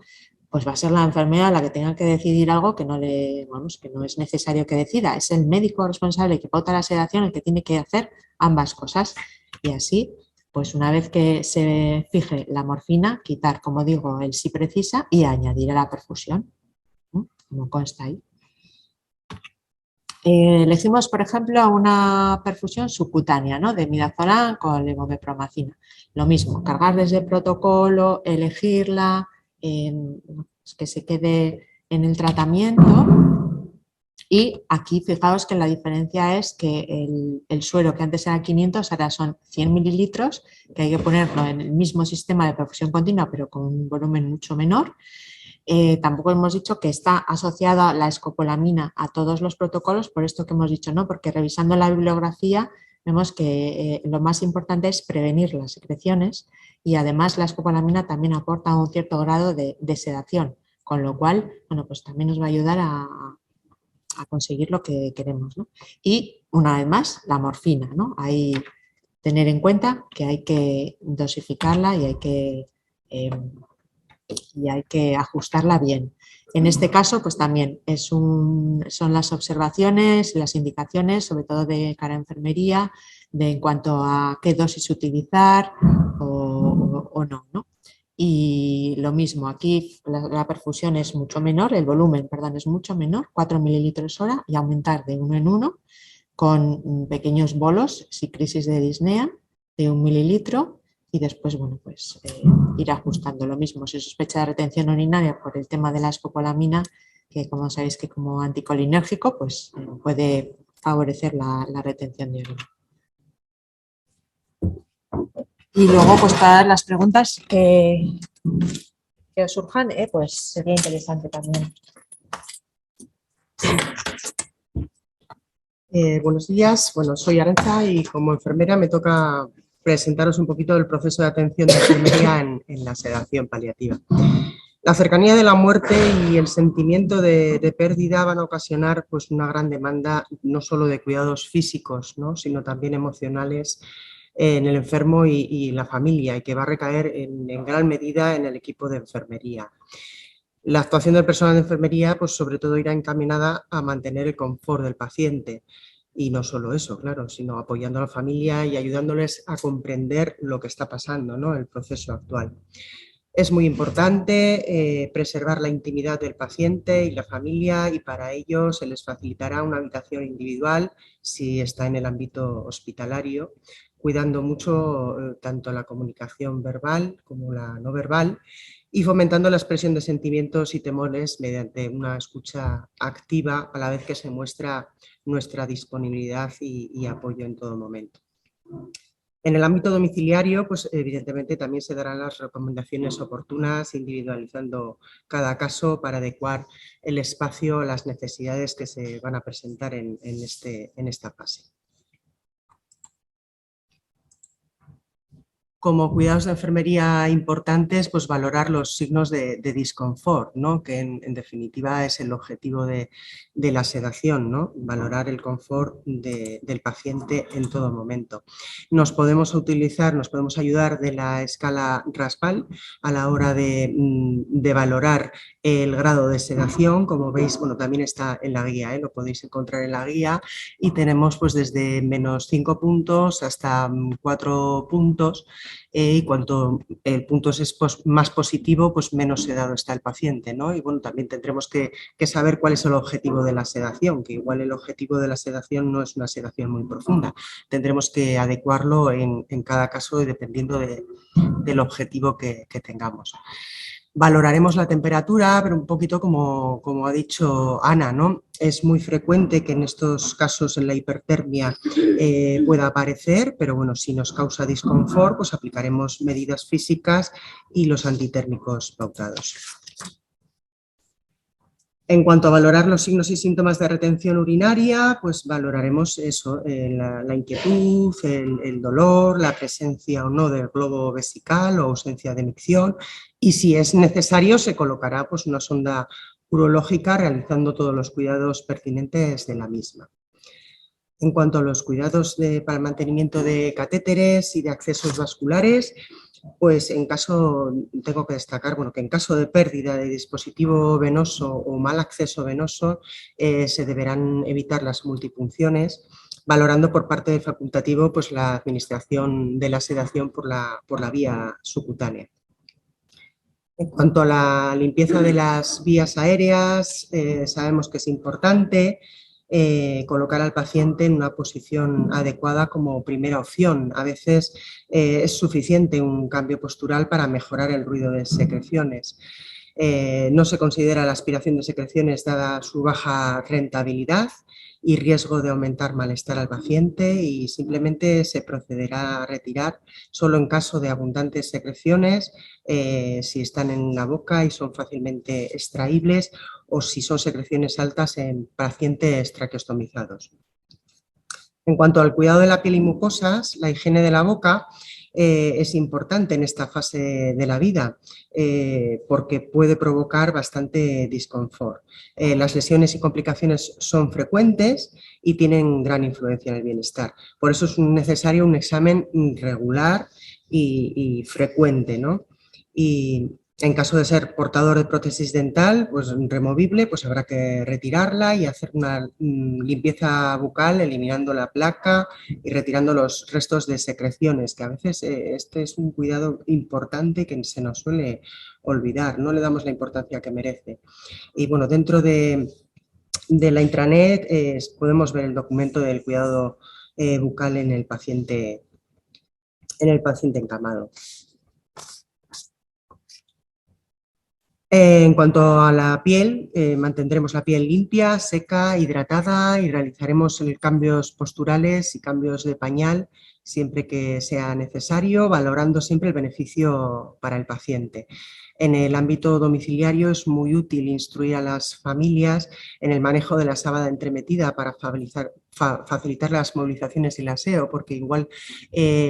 pues va a ser la enfermera la que tenga que decidir algo que no que no es necesario que decida. Es el médico responsable que pauta la sedación el que tiene que hacer ambas cosas. Y así, pues una vez que se fije la morfina, quitar, como digo, el si precisa y añadir a la perfusión, como consta ahí. Elegimos, por ejemplo, una perfusión subcutánea, ¿no?, de midazolam con levomepromacina. Lo mismo, cargar desde el protocolo, elegirla, que se quede en el tratamiento y aquí fijaos que la diferencia es que el suero que antes era 500 ahora son 100 mililitros, que hay que ponerlo en el mismo sistema de perfusión continua pero con un volumen mucho menor. Tampoco hemos dicho que está asociada la escopolamina a todos los protocolos, por esto que hemos dicho, ¿no?, porque revisando la bibliografía vemos que lo más importante es prevenir las secreciones y además la escopolamina también aporta un cierto grado de sedación, con lo cual, bueno, pues también nos va a ayudar a conseguir lo que queremos, ¿no? Y una vez más, la morfina, ¿no? Hay tener en cuenta que hay que dosificarla y hay que ajustarla bien. En este caso, pues también son las observaciones y las indicaciones, sobre todo de cara a enfermería, en cuanto a qué dosis utilizar o no, ¿no? Y lo mismo, aquí la perfusión es mucho menor, el volumen, perdón, es mucho menor, 4 mililitros hora y aumentar de 1 en 1 con pequeños bolos, si crisis de disnea, de 1 mililitro y después, bueno, pues ir ajustando lo mismo. Si sospecha de retención urinaria por el tema de la escopolamina, que como sabéis que como anticolinérgico, pues puede favorecer la retención de orina. Y luego, pues para las preguntas que os surjan, pues sería interesante también. Buenos días, bueno, soy Arantxa y como enfermera me toca presentaros un poquito del proceso de atención de enfermería en la sedación paliativa. La cercanía de la muerte y el sentimiento de pérdida van a ocasionar pues, una gran demanda no solo de cuidados físicos, ¿no?, sino también emocionales en el enfermo y la familia, y que va a recaer en gran medida en el equipo de enfermería. La actuación del personal de enfermería, pues sobre todo irá encaminada a mantener el confort del paciente. Y no solo eso, claro, sino apoyando a la familia y ayudándoles a comprender lo que está pasando, ¿no?, el proceso actual. Es muy importante preservar la intimidad del paciente y la familia, y para ello se les facilitará una habitación individual si está en el ámbito hospitalario, cuidando mucho tanto la comunicación verbal como la no verbal y fomentando la expresión de sentimientos y temores mediante una escucha activa a la vez que se muestra nuestra disponibilidad y apoyo en todo momento. En el ámbito domiciliario, pues evidentemente también se darán las recomendaciones oportunas, individualizando cada caso para adecuar el espacio a las necesidades que se van a presentar en esta fase. Como cuidados de enfermería importantes, pues valorar los signos de disconfort, ¿no? Que en definitiva es el objetivo de la sedación, ¿no? Valorar el confort del paciente en todo momento. Nos podemos ayudar de la escala Raspal a la hora de valorar el grado de sedación. Como veis, bueno, también está en la guía, lo podéis encontrar en la guía, y tenemos pues desde -5 puntos hasta 4 puntos. Y cuanto el punto es más positivo, pues menos sedado está el paciente, ¿no? Y bueno, también tendremos que saber cuál es el objetivo de la sedación, que igual el objetivo de la sedación no es una sedación muy profunda. Tendremos que adecuarlo en cada caso y dependiendo del objetivo que tengamos. Valoraremos la temperatura, pero un poquito como ha dicho Ana, ¿no? Es muy frecuente que en estos casos en la hipertermia pueda aparecer, pero bueno, si nos causa disconfort, pues aplicaremos medidas físicas y los antitérmicos pautados. En cuanto a valorar los signos y síntomas de retención urinaria, pues valoraremos eso, la inquietud, el dolor, la presencia o no del globo vesical o ausencia de micción, y si es necesario se colocará pues una sonda urológica realizando todos los cuidados pertinentes de la misma. En cuanto a los cuidados para el mantenimiento de catéteres y de accesos vasculares, pues tengo que destacar que en caso de pérdida de dispositivo venoso o mal acceso venoso se deberán evitar las multipunciones, valorando por parte del facultativo pues la administración de la sedación por la vía subcutánea. En cuanto a la limpieza de las vías aéreas, sabemos que es importante colocar al paciente en una posición adecuada como primera opción. A veces es suficiente un cambio postural para mejorar el ruido de secreciones. No se considera la aspiración de secreciones dada su baja rentabilidad y riesgo de aumentar malestar al paciente, y simplemente se procederá a retirar solo en caso de abundantes secreciones, si están en la boca y son fácilmente extraíbles, o si son secreciones altas en pacientes traqueostomizados. En cuanto al cuidado de la piel y mucosas, la higiene de la boca es importante en esta fase de la vida porque puede provocar bastante disconfort. Las lesiones y complicaciones son frecuentes y tienen gran influencia en el bienestar. Por eso es necesario un examen regular y frecuente, ¿no? Y en caso de ser portador de prótesis dental, pues removible, pues habrá que retirarla y hacer una limpieza bucal eliminando la placa y retirando los restos de secreciones, que a veces este es un cuidado importante que se nos suele olvidar, no le damos la importancia que merece. Y bueno, dentro de la intranet podemos ver el documento del cuidado bucal en el paciente encamado. En cuanto a la piel, mantendremos la piel limpia, seca, hidratada y realizaremos cambios posturales y cambios de pañal siempre que sea necesario, valorando siempre el beneficio para el paciente. En el ámbito domiciliario es muy útil instruir a las familias en el manejo de la sábana entremetida para facilitar las movilizaciones y el aseo, porque igual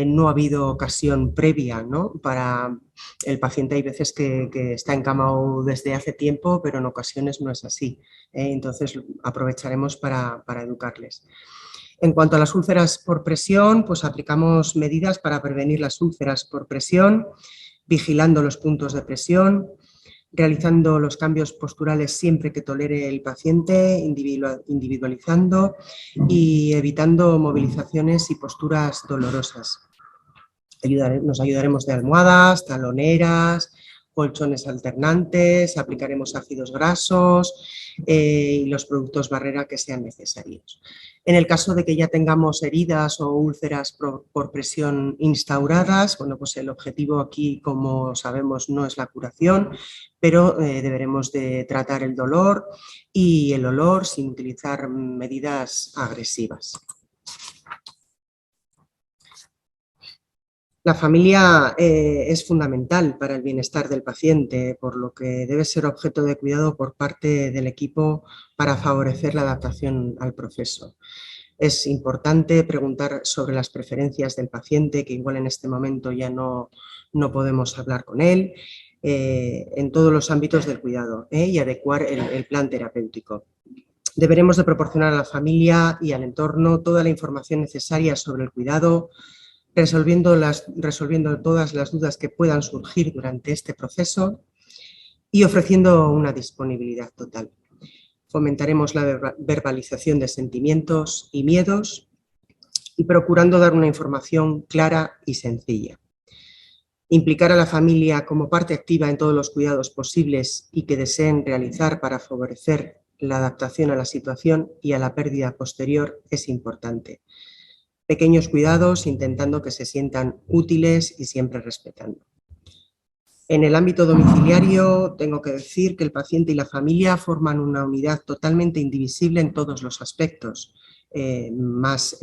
no ha habido ocasión previa, ¿no? Para el paciente hay veces que está encamado desde hace tiempo, pero en ocasiones no es así. Entonces aprovecharemos para educarles. En cuanto a las úlceras por presión, pues aplicamos medidas para prevenir las úlceras por presión, vigilando los puntos de presión, realizando los cambios posturales siempre que tolere el paciente, individualizando y evitando movilizaciones y posturas dolorosas. Nos ayudaremos de almohadas, taloneras, colchones alternantes, aplicaremos ácidos grasos y los productos barrera que sean necesarios. En el caso de que ya tengamos heridas o úlceras por presión instauradas, bueno, pues el objetivo aquí, como sabemos, no es la curación, pero deberemos de tratar el dolor y el olor sin utilizar medidas agresivas. La familia es fundamental para el bienestar del paciente, por lo que debe ser objeto de cuidado por parte del equipo para favorecer la adaptación al proceso. Es importante preguntar sobre las preferencias del paciente, que igual en este momento ya no podemos hablar con él, en todos los ámbitos del cuidado, y adecuar el plan terapéutico. Deberemos de proporcionar a la familia y al entorno toda la información necesaria sobre el cuidado, resolviendo todas las dudas que puedan surgir durante este proceso y ofreciendo una disponibilidad total. Fomentaremos la verbalización de sentimientos y miedos y procurando dar una información clara y sencilla. Implicar a la familia como parte activa en todos los cuidados posibles y que deseen realizar para favorecer la adaptación a la situación y a la pérdida posterior es importante. Pequeños cuidados intentando que se sientan útiles y siempre respetando. En el ámbito domiciliario tengo que decir que el paciente y la familia forman una unidad totalmente indivisible en todos los aspectos, más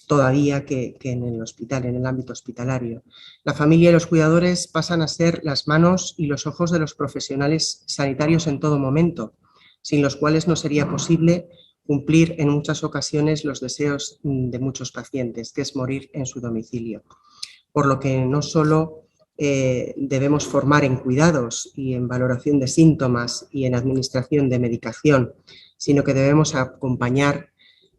todavía que en el hospital, en el ámbito hospitalario. La familia y los cuidadores pasan a ser las manos y los ojos de los profesionales sanitarios en todo momento, sin los cuales no sería posible cumplir en muchas ocasiones los deseos de muchos pacientes, que es morir en su domicilio. Por lo que no solo debemos formar en cuidados y en valoración de síntomas y en administración de medicación, sino que debemos acompañar,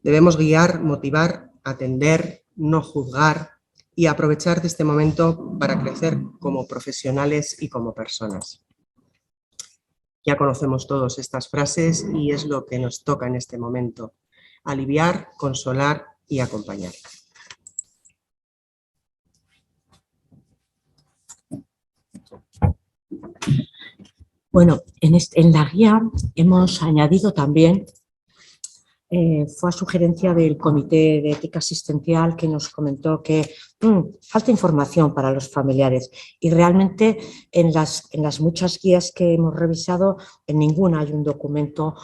debemos guiar, motivar, atender, no juzgar y aprovechar de este momento para crecer como profesionales y como personas. Ya conocemos todos estas frases y es lo que nos toca en este momento: aliviar, consolar y acompañar. Bueno, en la guía hemos añadido también, fue a sugerencia del Comité de Ética Asistencial, que nos comentó que falta información para los familiares, y realmente en las muchas guías que hemos revisado, en ninguna hay un documento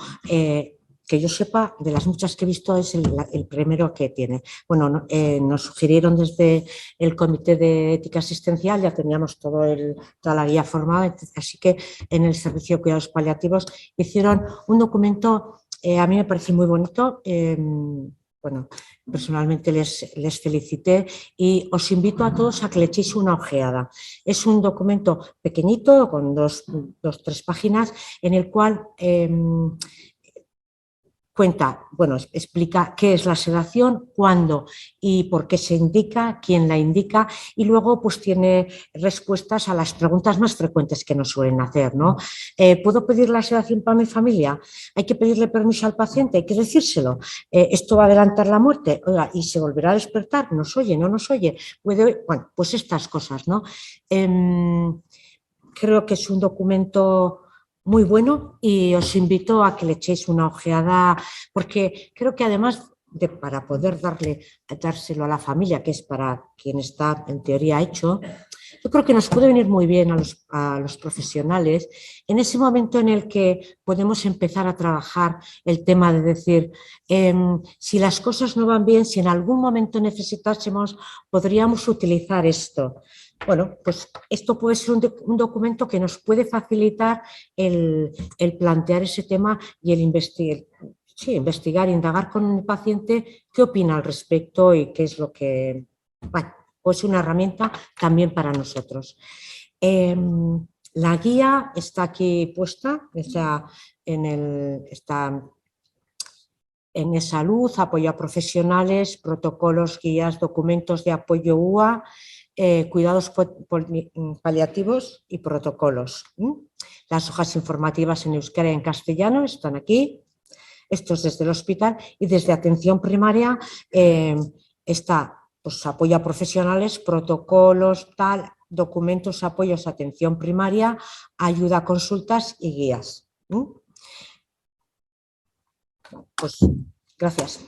que yo sepa. De las muchas que he visto es el primero que tiene. Bueno, nos sugirieron desde el Comité de Ética Asistencial, ya teníamos toda la guía formada, así que en el Servicio de Cuidados Paliativos hicieron un documento. A mí me parece muy bonito. Bueno, personalmente les felicité y os invito a todos a que le echéis una ojeada. Es un documento pequeñito, con dos, 3 páginas, en el cual cuenta, bueno, explica qué es la sedación, cuándo y por qué se indica, quién la indica, y luego pues tiene respuestas a las preguntas más frecuentes que nos suelen hacer, ¿no? ¿Puedo pedir la sedación para mi familia? ¿Hay que pedirle permiso al paciente? ¿Hay que decírselo? ¿Esto va a adelantar la muerte? Oiga, ¿y se volverá a despertar? ¿Nos oye? ¿No nos oye? ¿Puede? Bueno, pues estas cosas, ¿no? Creo que es un documento muy bueno y os invito a que le echéis una ojeada, porque creo que además para poder dárselo a la familia, que es para quien está en teoría hecho, yo creo que nos puede venir muy bien a los profesionales en ese momento en el que podemos empezar a trabajar el tema de decir, si las cosas no van bien, si en algún momento necesitásemos, podríamos utilizar esto. Bueno, pues esto puede ser un documento que nos puede facilitar el plantear ese tema y el investigar, indagar con el paciente qué opina al respecto y qué es lo que... Bueno, pues una herramienta también para nosotros. La guía está aquí puesta, está en salud, apoyo a profesionales, protocolos, guías, documentos de apoyo UA, cuidados paliativos y protocolos. Las hojas informativas en euskera y en castellano están aquí. Esto es desde el hospital, y desde atención primaria está pues, apoyo a profesionales, protocolos, documentos, apoyos a atención primaria, ayuda a consultas y guías. Pues gracias.